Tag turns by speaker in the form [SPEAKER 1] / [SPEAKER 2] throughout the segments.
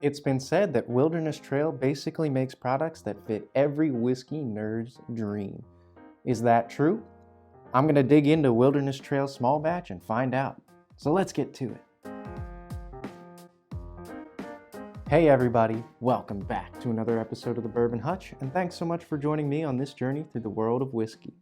[SPEAKER 1] It's been said that Wilderness Trail basically makes products that fit every whiskey nerd's dream. Is that true? I'm going to dig into Wilderness Trail small batch and find out. So let's get to it. Hey everybody, welcome back to another episode of the Bourbon Hutch, and thanks so much for joining me on this journey through the world of whiskey.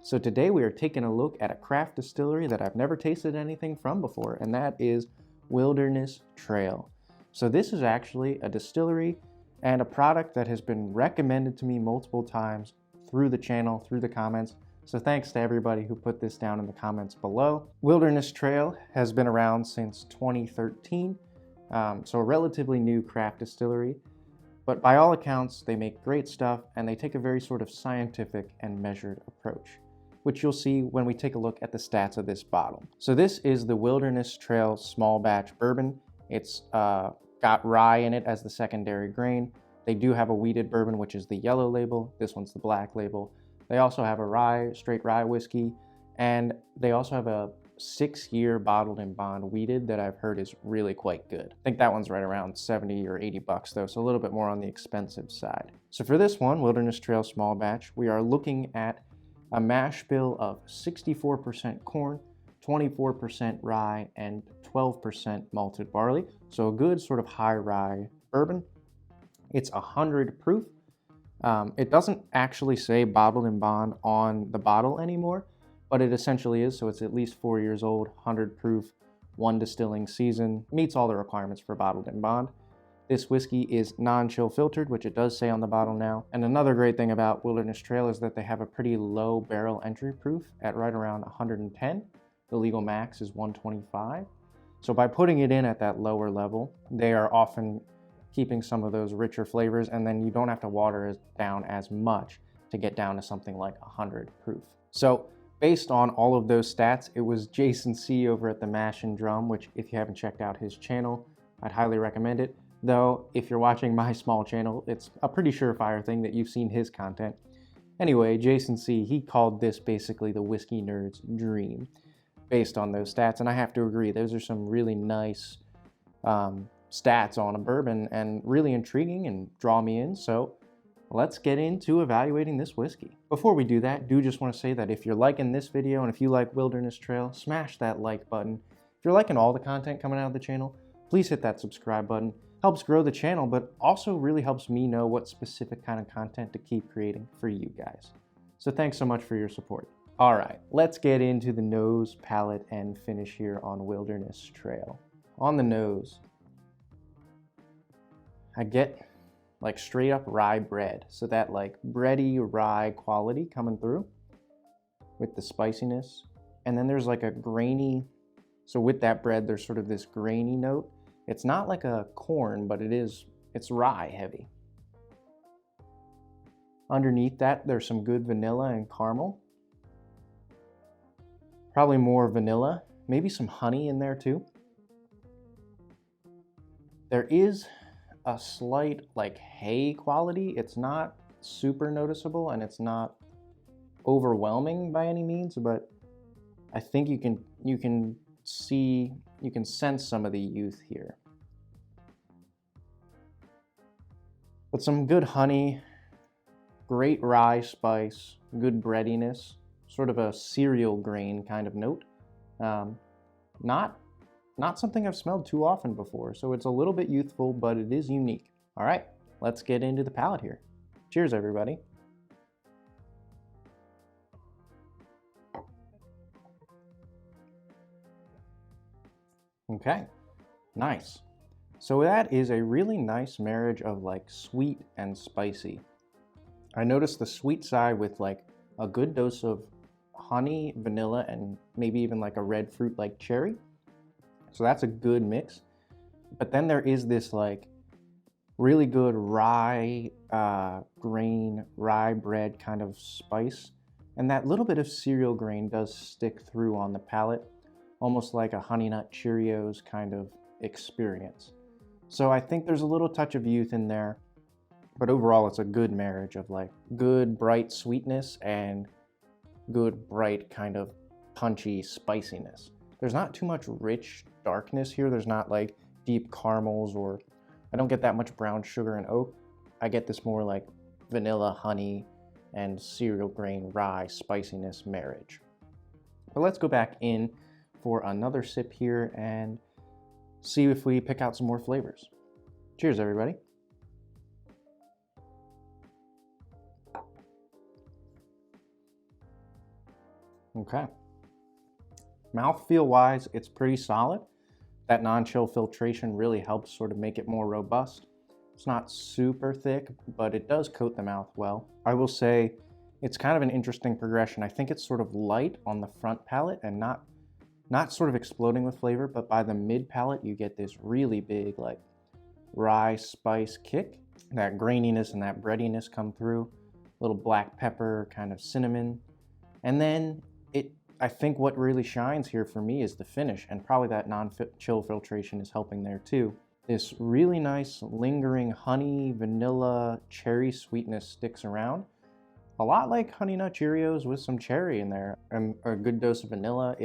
[SPEAKER 1] So today we are taking a look at a craft distillery that I've never tasted anything from before, and that is Wilderness Trail. So this is actually a distillery and a product that has been recommended to me multiple times through the channel, through the comments. So thanks to everybody who put this down in the comments below. Wilderness Trail has been around since 2013, so a relatively new craft distillery. But by all accounts, they make great stuff and they take a very sort of scientific and measured approach, which you'll see when we take a look at the stats of this bottle. So this is the Wilderness Trail small batch bourbon. It's got rye in it as the secondary grain. They do have a wheated bourbon, which is the yellow label. This one's the black label. They also have a straight rye whiskey, and they also have a 6-year bottled in bond wheated that I've heard is really quite good. I think that one's right around 70 or 80 bucks though, so a little bit more on the expensive side. So for this one, Wilderness Trail small batch, we are looking at a mash bill of 64% corn, 24% rye, and 12% malted barley. So a good sort of high rye bourbon. It's 100 proof. It doesn't actually say bottled in bond on the bottle anymore, but it essentially is. So it's at least 4 years old, 100 proof, 1 distilling season, meets all the requirements for bottled in bond. This whiskey is non-chill filtered, which it does say on the bottle now. And another great thing about Wilderness Trail is that they have a pretty low barrel entry proof at right around 110. The legal max is 125. So by putting it in at that lower level, they are often keeping some of those richer flavors, and then you don't have to water it down as much to get down to something like 100 proof. So based on all of those stats, it was Jason C over at the Mash and Drum, which if you haven't checked out his channel, I'd highly recommend it. Though if you're watching my small channel, it's a pretty surefire thing that you've seen his content. Anyway, Jason C, he called this basically the whiskey nerd's dream, based on those stats, and I have to agree, those are some really nice stats on a bourbon and really intriguing and draw me in. So let's get into evaluating this whiskey. Before we do that, do just want to say that if you're liking this video and if you like Wilderness Trail, smash that like button. If you're liking all the content coming out of the channel, please hit that subscribe button. Helps grow the channel, but also really helps me know what specific kind of content to keep creating for you guys. So thanks so much for your support. All right, let's get into the nose, palate, and finish here on Wilderness Trail. On the nose, I get like straight up rye bread. So that like bready rye quality coming through with the spiciness. And then there's like a grainy, so with that bread, there's sort of this grainy note. It's not like a corn, but it's rye heavy. Underneath that, there's some good vanilla and caramel. Probably more vanilla, maybe some honey in there too. There is a slight like hay quality. It's not super noticeable and it's not overwhelming by any means, but I think you can sense some of the youth here. But some good honey, great rye spice, good breadiness, sort of a cereal grain kind of note. Not something I've smelled too often before, so it's a little bit youthful, but it is unique. All right, let's get into the palate here. Cheers, everybody. Okay, nice. So that is a really nice marriage of like sweet and spicy. I noticed the sweet side with like a good dose of honey, vanilla, and maybe even like a red fruit like cherry. So that's a good mix. But then there is this like really good rye grain, rye bread kind of spice. And that little bit of cereal grain does stick through on the palate, almost like a Honey Nut Cheerios kind of experience. So I think there's a little touch of youth in there, but overall it's a good marriage of like good bright sweetness and good bright kind of punchy spiciness. There's not too much rich darkness here. There's not like deep caramels or I don't get that much brown sugar and oak. I get this more like vanilla, honey, and cereal grain rye spiciness marriage. But let's go back in for another sip here and see if we pick out some more flavors. Cheers, everybody. Okay. Mouthfeel wise, it's pretty solid. That non-chill filtration really helps sort of make it more robust. It's not super thick, but it does coat the mouth well. I will say it's kind of an interesting progression. I think it's sort of light on the front palate and not sort of exploding with flavor, but by the mid palate you get this really big like rye spice kick. That graininess and that breadiness come through. Little black pepper, kind of cinnamon. And then I think what really shines here for me is the finish, and probably that non-chill filtration is helping there too. This really nice lingering honey, vanilla, cherry sweetness sticks around. A lot like Honey Nut Cheerios with some cherry in there and a good dose of vanilla.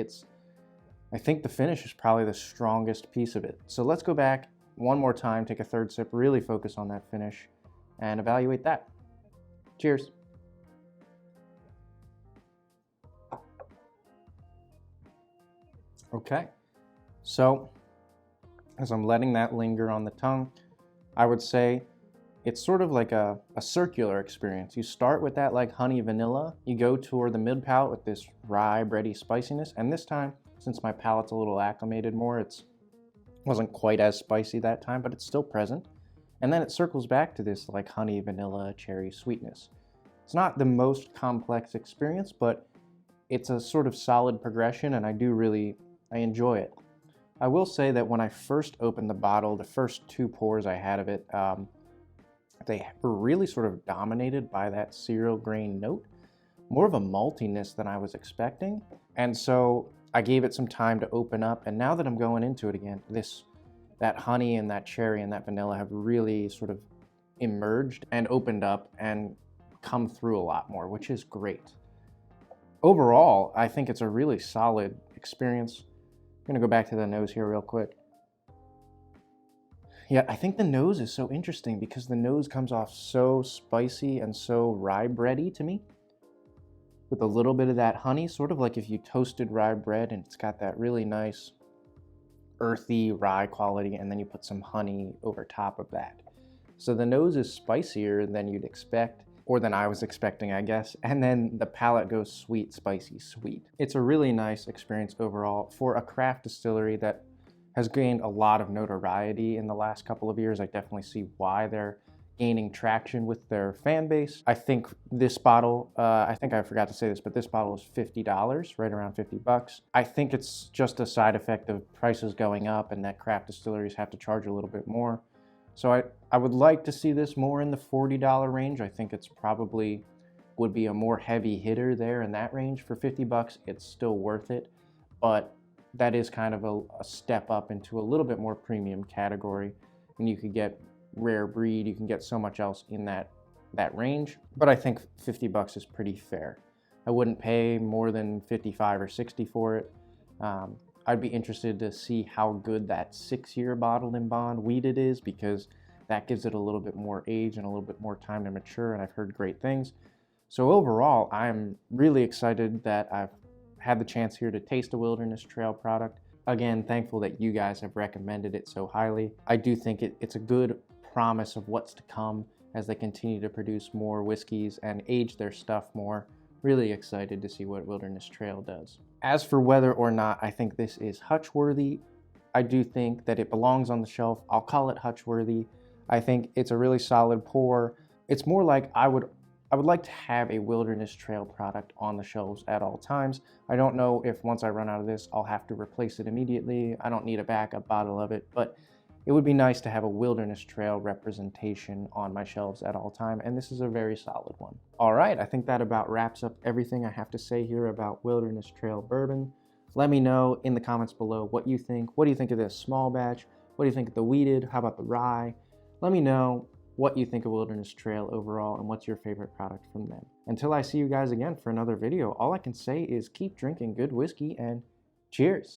[SPEAKER 1] I think the finish is probably the strongest piece of it. So let's go back one more time, take a third sip, really focus on that finish and evaluate that. Cheers. Okay, so as I'm letting that linger on the tongue, I would say it's sort of like a circular experience. You start with that like honey vanilla, you go toward the mid palate with this rye bready spiciness, and this time, since my palate's a little acclimated more, it wasn't quite as spicy that time, but it's still present. And then it circles back to this like honey vanilla cherry sweetness. It's not the most complex experience, but it's a sort of solid progression, and I enjoy it. I will say that when I first opened the bottle, the first 2 pours I had of it, they were really sort of dominated by that cereal grain note, more of a maltiness than I was expecting. And so I gave it some time to open up, and now that I'm going into it again, that honey and that cherry and that vanilla have really sort of emerged and opened up and come through a lot more, which is great. Overall, I think it's a really solid experience. I'm gonna go back to the nose here real quick. Yeah, I think the nose is so interesting because the nose comes off so spicy and so rye bready to me, with a little bit of that honey, sort of like if you toasted rye bread and it's got that really nice earthy rye quality, and then you put some honey over top of that. So the nose is spicier than you'd expect, or than I was expecting, I guess. And then the palate goes sweet, spicy, sweet. It's a really nice experience overall for a craft distillery that has gained a lot of notoriety in the last couple of years. I definitely see why they're gaining traction with their fan base. I think this bottle, I think I forgot to say this, but this bottle is $50, right around 50 bucks. I think it's just a side effect of prices going up and that craft distilleries have to charge a little bit more. So I would like to see this more in the $40 range. I think it's probably would be a more heavy hitter there in that range. For 50 bucks, it's still worth it, but that is kind of a step up into a little bit more premium category. And you could get rare breed, you can get so much else in that range, but I think 50 bucks is pretty fair. I wouldn't pay more than 55 or 60 for it. I'd be interested to see how good that 6-year bottled in bond wheated is, because that gives it a little bit more age and a little bit more time to mature, and I've heard great things. So overall, I'm really excited that I've had the chance here to taste a Wilderness Trail product. Again, thankful that you guys have recommended it so highly. I do think it's a good promise of what's to come as they continue to produce more whiskeys and age their stuff more. Really excited to see what Wilderness Trail does. As for whether or not I think this is hutch-worthy, I do think that it belongs on the shelf. I'll call it hutch-worthy. I think it's a really solid pour. It's more like I would like to have a Wilderness Trail product on the shelves at all times. I don't know if once I run out of this, I'll have to replace it immediately. I don't need a backup bottle of it, but it would be nice to have a Wilderness Trail representation on my shelves at all time, and this is a very solid one. All right, I think that about wraps up everything I have to say here about Wilderness Trail Bourbon. Let me know in the comments below what you think. What do you think of this small batch? What do you think of the wheated? How about the rye? Let me know what you think of Wilderness Trail overall and what's your favorite product from them. Until I see you guys again for another video, all I can say is keep drinking good whiskey and cheers.